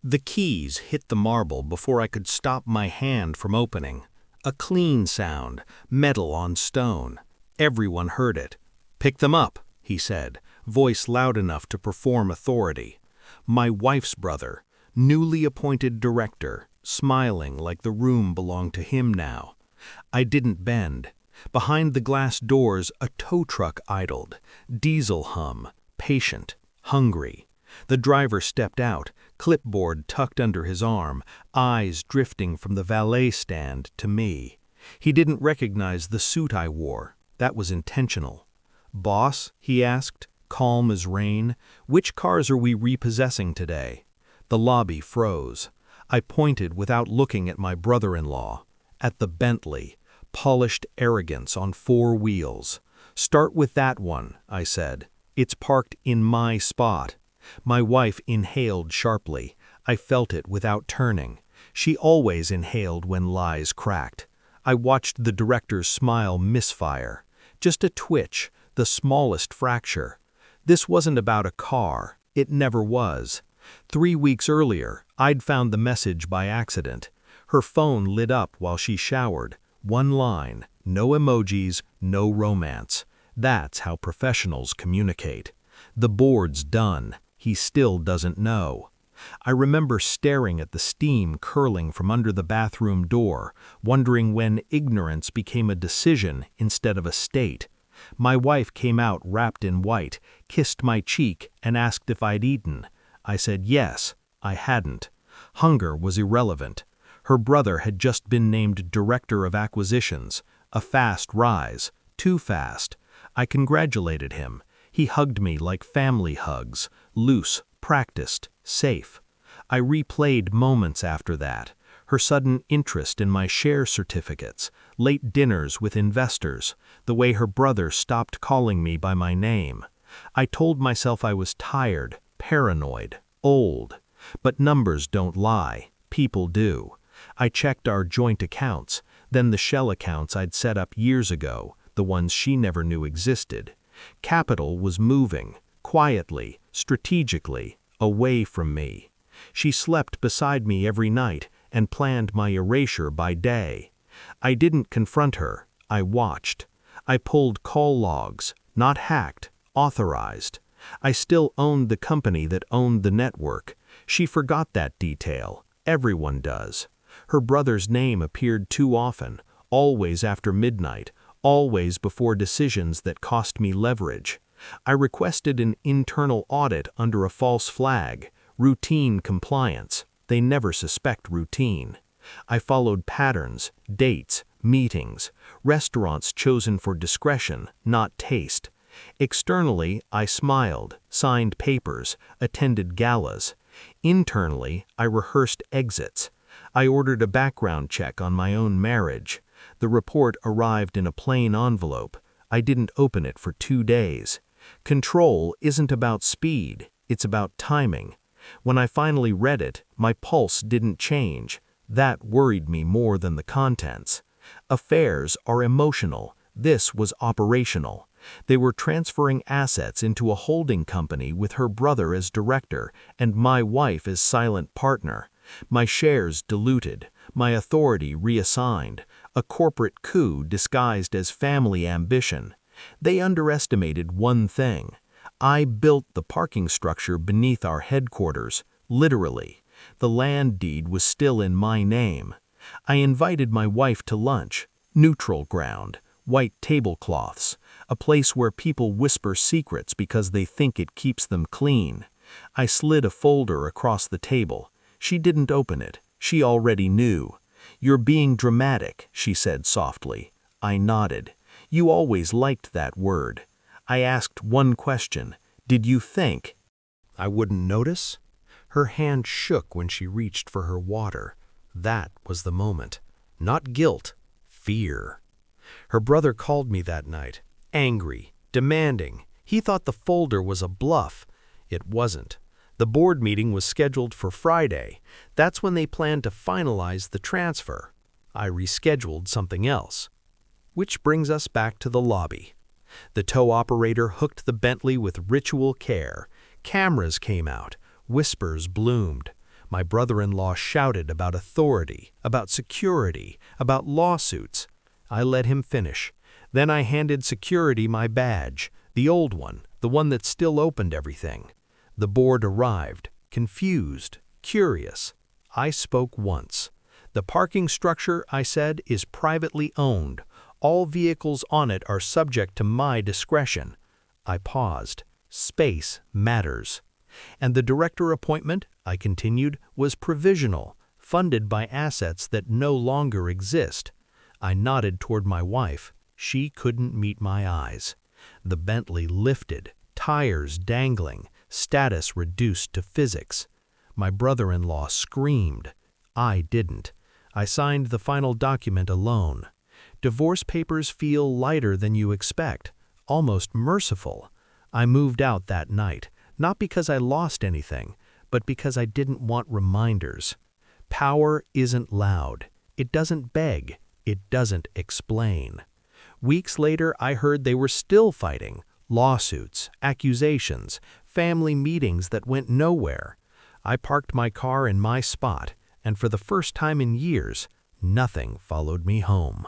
The keys hit the marble before I could stop my hand from opening. A clean sound, metal on stone. Everyone heard it. "Pick them up," he said, voice loud enough to perform authority. My wife's brother, newly appointed director, smiling like the room belonged to him now. I didn't bend. Behind the glass doors, a tow truck idled, diesel hum, patient, hungry. The driver stepped out, clipboard tucked under his arm, eyes drifting from the valet stand to me. He didn't recognize the suit I wore. That was intentional. "Boss," he asked, calm as rain, "which cars are we repossessing today?" The lobby froze. I pointed without looking at my brother-in-law. At the Bentley, polished arrogance on 4 wheels. "Start with that one," I said. "It's parked in my spot." My wife inhaled sharply. I felt it without turning. She always inhaled when lies cracked. I watched the director's smile misfire. Just a twitch, the smallest fracture. This wasn't about a car. It never was. 3 weeks earlier, I'd found the message by accident. Her phone lit up while she showered. One line, no emojis, no romance. That's how professionals communicate. The board's done. He still doesn't know. I remember staring at the steam curling from under the bathroom door, wondering when ignorance became a decision instead of a state. My wife came out wrapped in white, kissed my cheek, and asked if I'd eaten. I said yes, I hadn't. Hunger was irrelevant. Her brother had just been named Director of Acquisitions, a fast rise, too fast. I congratulated him. He hugged me like family hugs, loose, practiced, safe. I replayed moments after that, her sudden interest in my share certificates, late dinners with investors, the way her brother stopped calling me by my name. I told myself I was tired, paranoid, old. But numbers don't lie, people do. I checked our joint accounts, then the shell accounts I'd set up years ago, the ones she never knew existed. Capital was moving, quietly, strategically, away from me. She slept beside me every night and planned my erasure by day. I didn't confront her, I watched. I pulled call logs, not hacked, authorized. I still owned the company that owned the network. She forgot that detail. Everyone does. Her brother's name appeared too often, always after midnight, always before decisions that cost me leverage. I requested an internal audit under a false flag, routine compliance. They never suspect routine. I followed patterns, dates, meetings, restaurants chosen for discretion, not taste. Externally, I smiled, signed papers, attended galas. Internally, I rehearsed exits. I ordered a background check on my own marriage. The report arrived in a plain envelope. I didn't open it for 2 days. Control isn't about speed, it's about timing. When I finally read it, my pulse didn't change. That worried me more than the contents. Affairs are emotional. This was operational. They were transferring assets into a holding company with her brother as director and my wife as silent partner. My shares diluted, my authority reassigned, a corporate coup disguised as family ambition. They underestimated one thing. I built the parking structure beneath our headquarters, literally. The land deed was still in my name. I invited my wife to lunch, neutral ground, white tablecloths, a place where people whisper secrets because they think it keeps them clean. I slid a folder across the table. She didn't open it. She already knew. "You're being dramatic," she said softly. I nodded. "You always liked that word." I asked one question. "Did you think I wouldn't notice?" Her hand shook when she reached for her water. That was the moment. Not guilt, fear. Her brother called me that night, angry, demanding. He thought the folder was a bluff. It wasn't. The board meeting was scheduled for Friday. That's when they planned to finalize the transfer. I rescheduled something else. Which brings us back to the lobby. The tow operator hooked the Bentley with ritual care. Cameras came out. Whispers bloomed. My brother-in-law shouted about authority, about security, about lawsuits. I let him finish. Then I handed security my badge, the old one, the one that still opened everything. The board arrived, confused, curious. I spoke once. The parking structure, I said, is privately owned. All vehicles on it are subject to my discretion. I paused. Space matters. And the director appointment, I continued, was provisional, funded by assets that no longer exist. I nodded toward my wife. She couldn't meet my eyes. The Bentley lifted, tires dangling, status reduced to physics. My brother-in-law screamed. I didn't. I signed the final document alone. Divorce papers feel lighter than you expect, almost merciful. I moved out that night, not because I lost anything, but because I didn't want reminders. Power isn't loud. It doesn't beg. It doesn't explain. Weeks later, I heard they were still fighting. Lawsuits, accusations, family meetings that went nowhere. I parked my car in my spot, and for the first time in years, nothing followed me home.